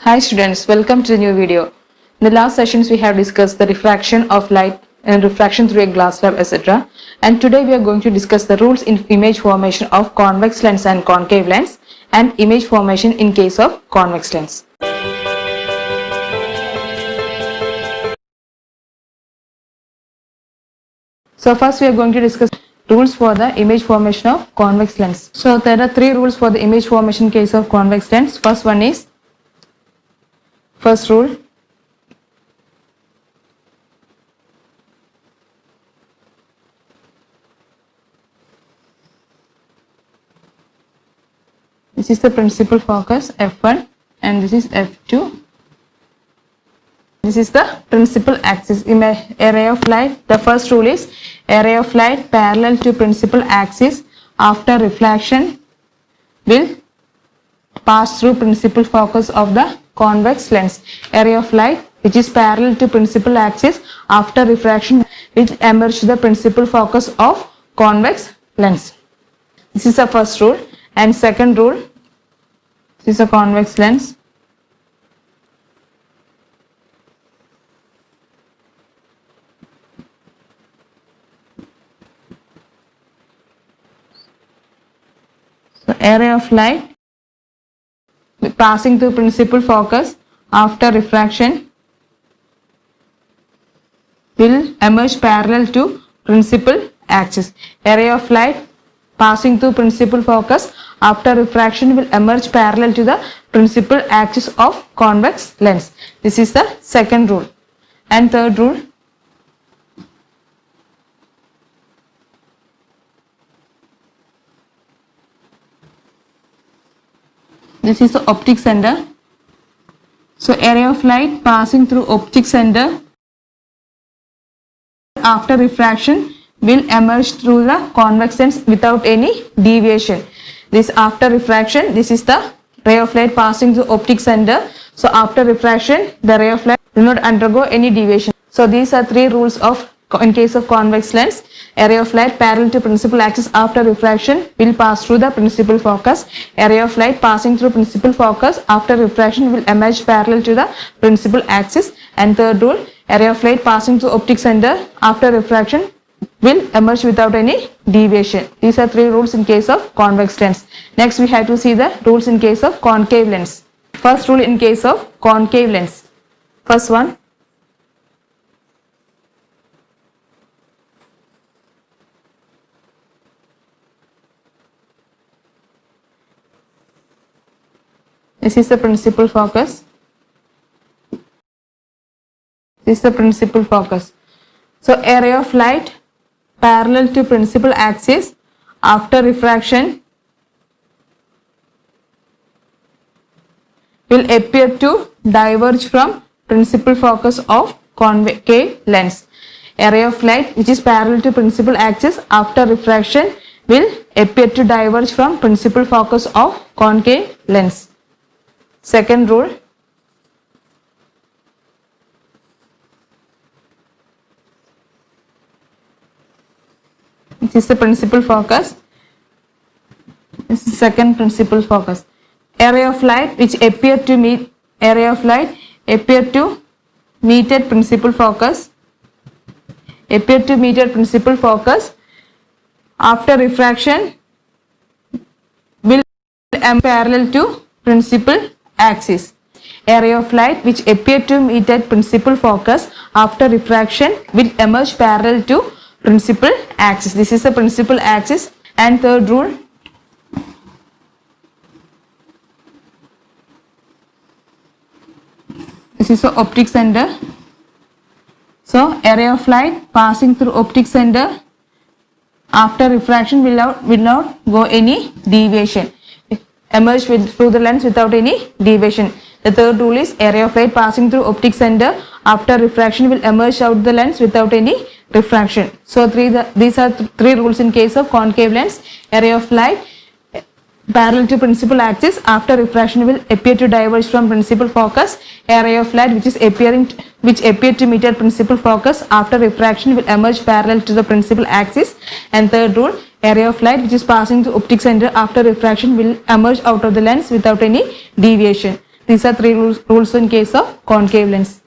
Hi students, welcome to the new video. In the last sessions we have discussed the refraction of light and refraction through a glass slab, etc. And today we are going to discuss the rules in image formation of convex lens and concave lens and image formation in case of convex lens. So first we are going to discuss rules for the image formation of convex lens. So there are three rules for the image formation in case of convex lens. First one is, first rule, this is the principal focus f1 and this is f2. This is the principal axis. In a ray of light, the first rule is a ray of light parallel to principal axis after refraction will pass through principal focus of the convex lens. A ray of light which is parallel to principal axis after refraction will emerge to the principal focus of convex lens. This is the first rule. And second rule, this is a convex lens. So a ray of light passing through principal focus after refraction will emerge parallel to principal axis. A ray of light passing through principal focus after refraction will emerge parallel to the principal axis of convex lens. This is the second rule. And third rule, this is the optic center. So a ray of light passing through optic center after refraction will emerge through the convex lens without any deviation. This after refraction, this is the ray of light passing through optic center. So after refraction, the ray of light will not undergo any deviation. So these are three rules of in case of convex lens. A ray of light parallel to principal axis after refraction will pass through the principal focus. A ray of light passing through principal focus after refraction will emerge parallel to the principal axis. And third rule, a ray of light passing through optic center after refraction will emerge without any deviation. These are three rules in case of convex lens. Next we have to see the rules in case of concave lens. First rule in case of concave lens. First one, this is the principal focus. This is the principal focus. So a ray of light parallel to principal axis after refraction will appear to diverge from principal focus of concave lens. A ray of light which is parallel to principal axis after refraction will appear to diverge from principal focus of concave lens. Second rule, this is the principal focus. This is second principal focus. A ray of light which appear to meet at principal focus. Appear to meet at principal focus after refraction will parallel to principal axis. A ray of light which appear to meet at principal focus after refraction will emerge parallel to principal axis. This is the principal axis. And third rule, this is the optic center. So a ray of light passing through optic center after refraction will not go any deviation. Emerge through the lens without any deviation. The third rule is a ray of light passing through optic center after refraction will emerge out the lens without any refraction. So these are three rules in case of concave lens. A ray of light parallel to principal axis after refraction will appear to diverge from principal focus. A ray of light which appear to meet at principal focus after refraction will emerge parallel to the principal axis. And third rule, a ray of light which is passing through optic center after refraction will emerge out of the lens without any deviation. These are three rules in case of concave lens.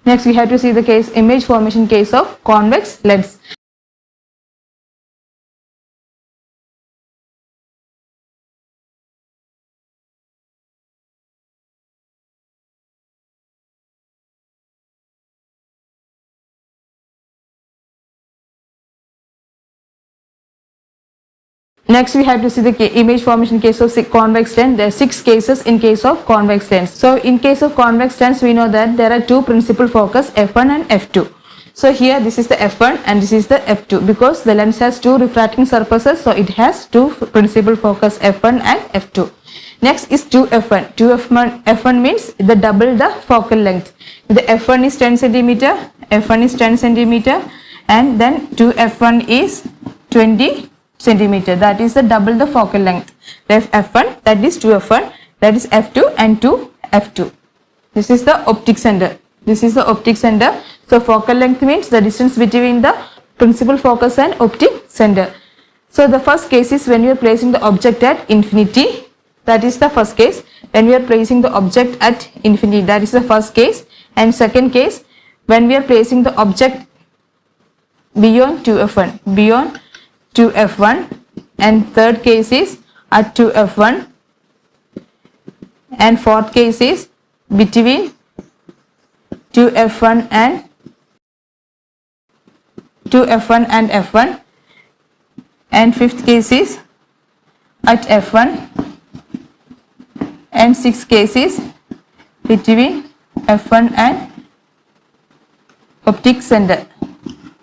Next, we have to see the case image formation case of convex lens. Next, we have to see the image formation case of convex lens. There are 6 cases in case of convex lens. So, in case of convex lens, we know that there are two principal focus, f1 and f2. So, here this is the f1 and this is the f2 because the lens has two refracting surfaces. So, it has two principal focus, f1 and f2. Next is 2f1. 2f1 means the double the focal length. The f1 is 10 centimeter, f1 is 10 centimeter, and then 2f1 is 20 centimeter. That is the double the focal length. That's f1, that is 2f1, that is f2 and 2f2. This is the optic center. This is the optic center. So focal length means the distance between the principal focus and optic center. So the first case is when we are placing the object at infinity. That is the first case. When we are placing the object at infinity, that is the first case. And second case, when we are placing the object beyond 2f1, beyond 2f1, and third case is at 2f1, and fourth case is between 2f1 and f1, and fifth case is at f1, and sixth case is between f1 and optic center,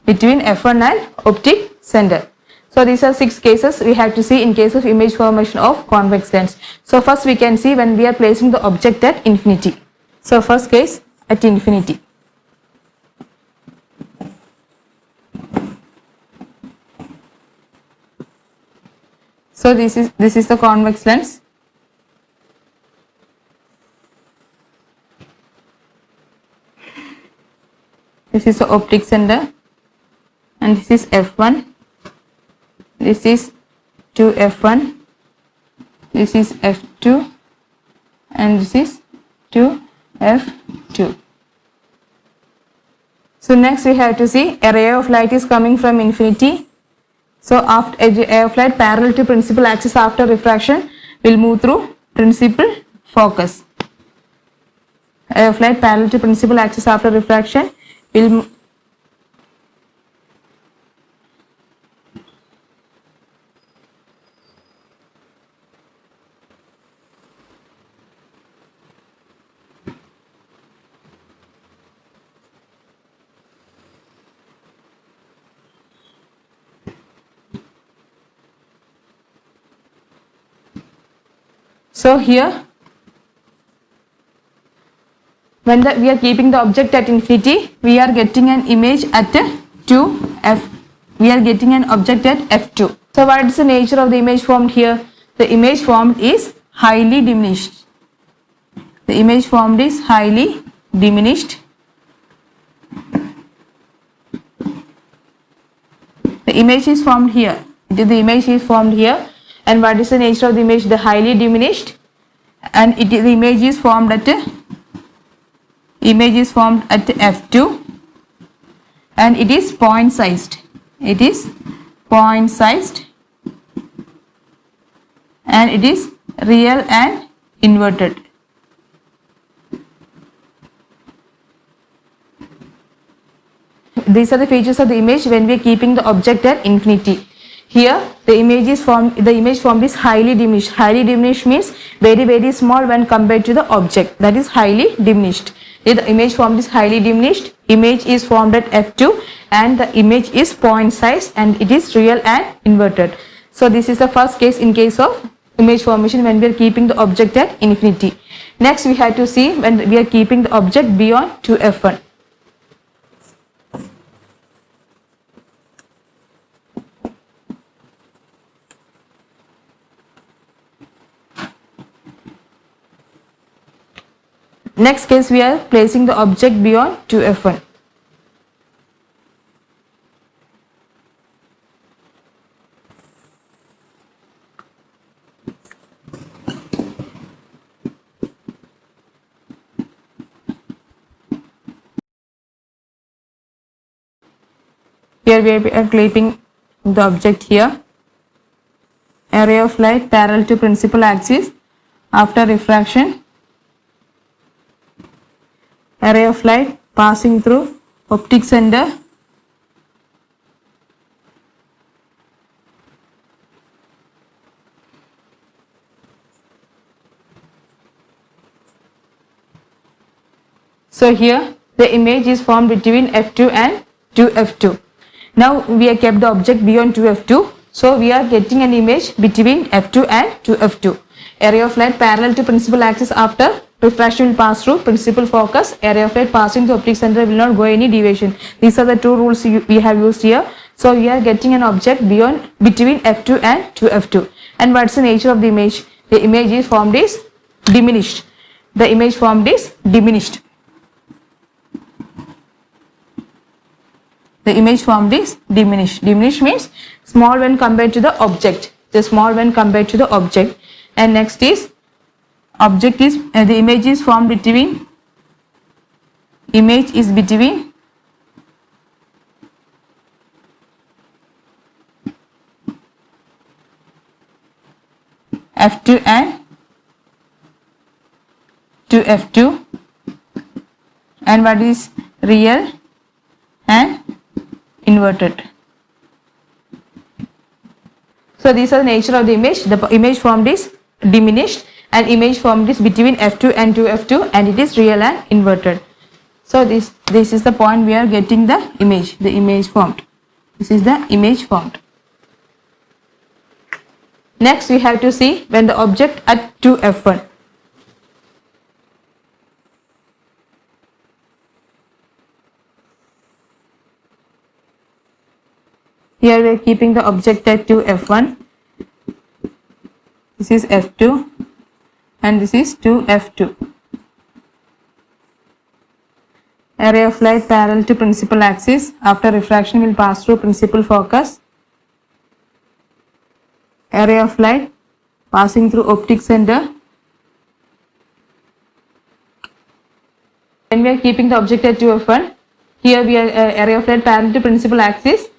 between f1 and optic center. So these are 6 cases we have to see in case of image formation of convex lens. So first we can see when we are placing the object at infinity. So first case at infinity. So this is the convex lens. This is the optic center, and this is f1. This is 2f1, this is f2, and this is 2f2. So next we have to see a ray of light is coming from infinity. So after a ray of light parallel to principal axis after refraction will move through principal focus. A ray of light parallel to principal axis after refraction will So here when we are keeping the object at infinity, we are getting an image at 2f. We are getting an object at f2. So what is the nature of the image formed here? The image formed is highly diminished. The image formed is highly diminished. The image is formed here. The image is formed here. And what is the nature of the image? The highly diminished, and the image is formed at f2, and it is point sized. It is point sized, and it is real and inverted. These are the features of the image when we are keeping the object at infinity. Here the image formed is highly diminished. Highly diminished means very, very small when compared to the object. That is highly diminished. The image formed is highly diminished. Image is formed at f2, and the image is point size, and it is real and inverted. So this is the first case in case of image formation when we are keeping the object at infinity. Next we have to see when we are keeping the object beyond 2f1. Next case we are placing the object beyond 2f1. Here we are clipping the object here. A ray of light parallel to principal axis. After refraction, a ray of light passing through optic center. So here the image is formed between F2 and 2F2. Now we have kept the object beyond 2F2. So we are getting an image between F2 and 2F2. Area of light parallel to principal axis after refraction will pass through principal focus. Area of light passing to optic center will not go any deviation. These are the two rules we have used here. So we are getting an object between F2 and 2F2. And what's the nature of the image? The image is formed is diminished. The image formed is diminished. The image formed is diminished. Diminished means small when compared to the object. The small when compared to the object. And next is object is the image is formed between F2 and 2F2. And what is real and inverted. So these are the nature of the image. The image formed is diminished and image formed is between F2 and 2F2 and it is real and inverted. So this is the point we are getting the image formed. This is the image formed. Next we have to see when the object at 2F1. Here we are keeping the object at 2F1. This is F2 and this is 2F2. A ray of light parallel to principal axis. After refraction will pass through principal focus. A ray of light passing through optic center. When we are keeping the object at 2F1, here we are a ray of light parallel to principal axis.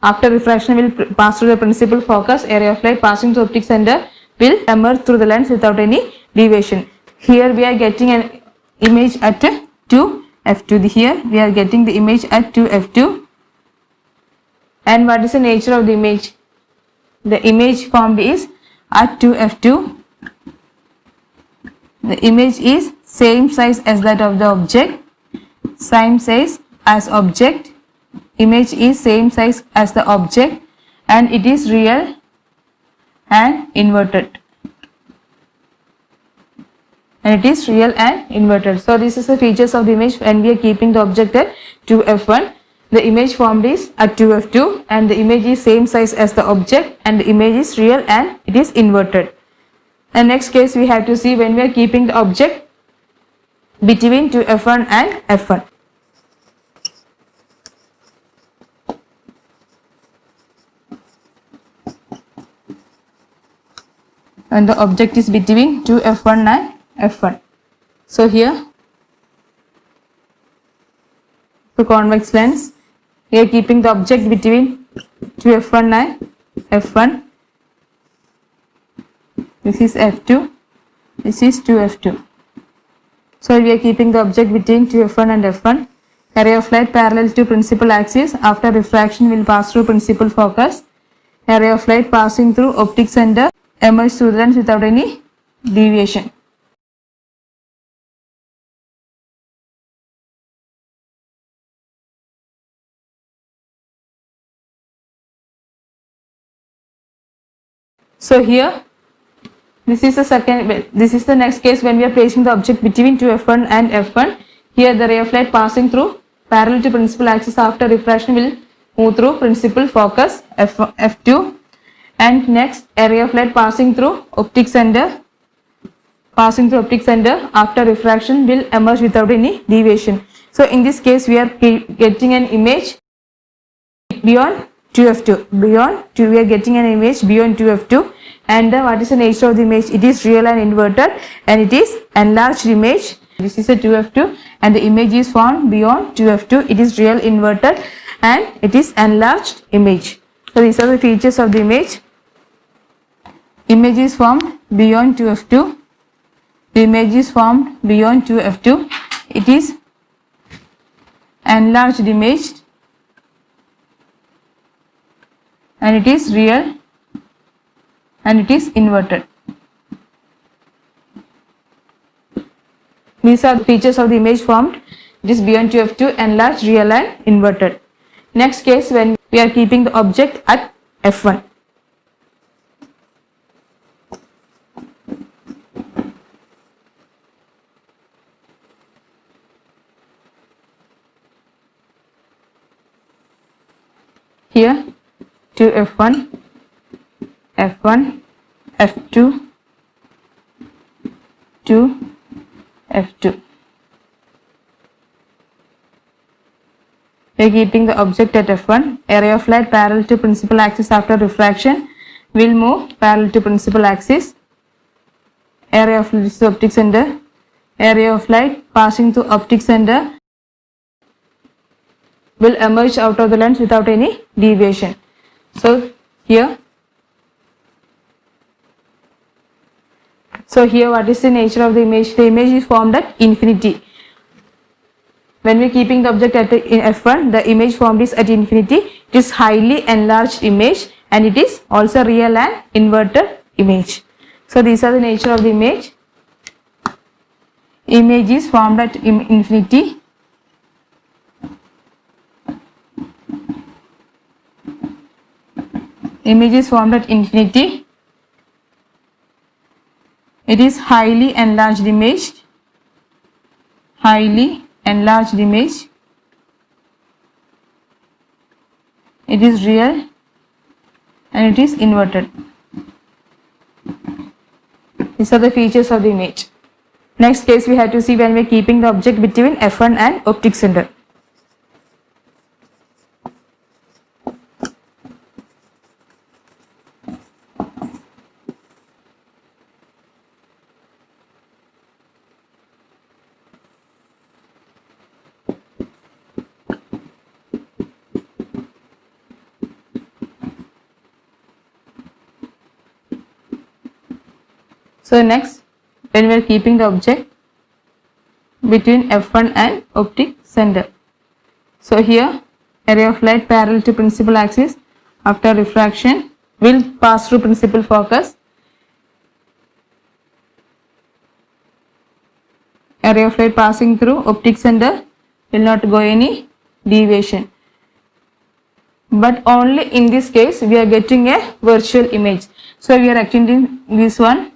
After refraction will pass through the principal focus. Area of light passing to optic center will emerge through the lens without any deviation. Here we are getting an image at 2F2. Here we are getting the image at 2F2. And what is the nature of the image? The image formed is at 2F2. The image is same size as that of the object. Same size as object. Image is same size as the object and it is real and inverted. So this is the features of the image when we are keeping the object at 2F1. The image formed is at 2F2 and the image is same size as the object and the image is real and it is inverted. And next case we have to see when we are keeping the object between 2F1 and F1. And the object is between 2F1 and F1. So here the convex lens, we are keeping the object between 2F1 and F1. This is F2, this is 2F2. So we are keeping the object between 2F1 and F1. A ray of light parallel to principal axis. After refraction will pass through principal focus. A ray of light passing through optic center emerge through the lens without any deviation. So here this is the next case when we are placing the object between 2F1 and F1. Here the ray of light passing through parallel to principal axis after refraction will move through principal focus F2. And next a ray of light passing through optic center after refraction will emerge without any deviation. So in this case we are getting an image beyond 2F2. We are getting an image beyond 2F2. And what is the nature of the image? It is real and inverted and it is enlarged image. This is a 2F2 and the image is formed beyond 2F2. It is real inverted and it is enlarged image. So these are the features of the image. Image is formed beyond 2f2. The image is formed beyond 2f2. It is enlarged image and it is real and it is inverted. These are the features of the image formed. It is beyond 2f2, enlarged, real and inverted. Next case, when we are keeping the object at f1. Here 2f1, f1, f2, 2, f2. We are keeping the object at f1. Area of light parallel to principal axis after refraction will move parallel to principal axis. Area of light is the optic center. Area of light passing through optic center will emerge out of the lens without any deviation. So here what is the nature of the image? The image is formed at infinity. When we are keeping the object at f1, the image formed is at infinity. It is highly enlarged image and it is also real and inverted image. So these are the nature of the image. Image is formed at infinity. Image is formed at infinity. It is highly enlarged image. Highly enlarged image. It is real and it is inverted. These are the features of the image. Next case we have to see when we are keeping the object between f1 and optic center. So next, when we are keeping the object between f1 and optic center. So here, area of light parallel to principal axis after refraction will pass through principal focus. Area of light passing through optic center will not go any deviation. But only in this case we are getting a virtual image. So we are extending this one.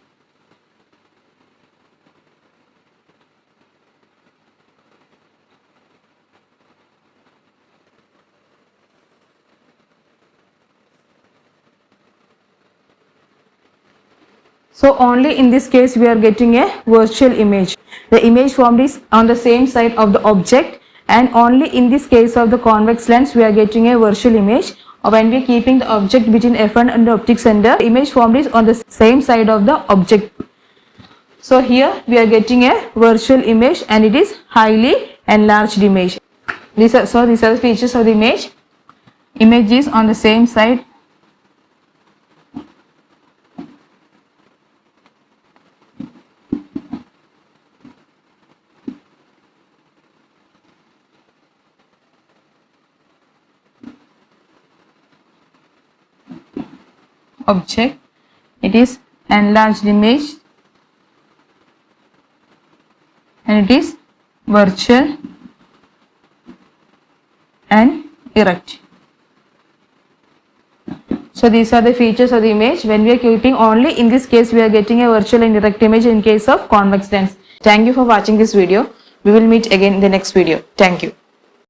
So only in this case we are getting a virtual image. The image formed is on the same side of the object, and only in this case of the convex lens we are getting a virtual image. Or when we are keeping the object between f1 and the optic center, the image formed is on the same side of the object. So here we are getting a virtual image and it is highly enlarged image. These are the features of the image. Image is on the same side. Object, it is enlarged image and it is virtual and erect. So these are the features of the image. When we are keeping only in this case we are getting a virtual and erect image in case of convex lens. Thank you for watching this video. We will meet again in the next video. Thank you.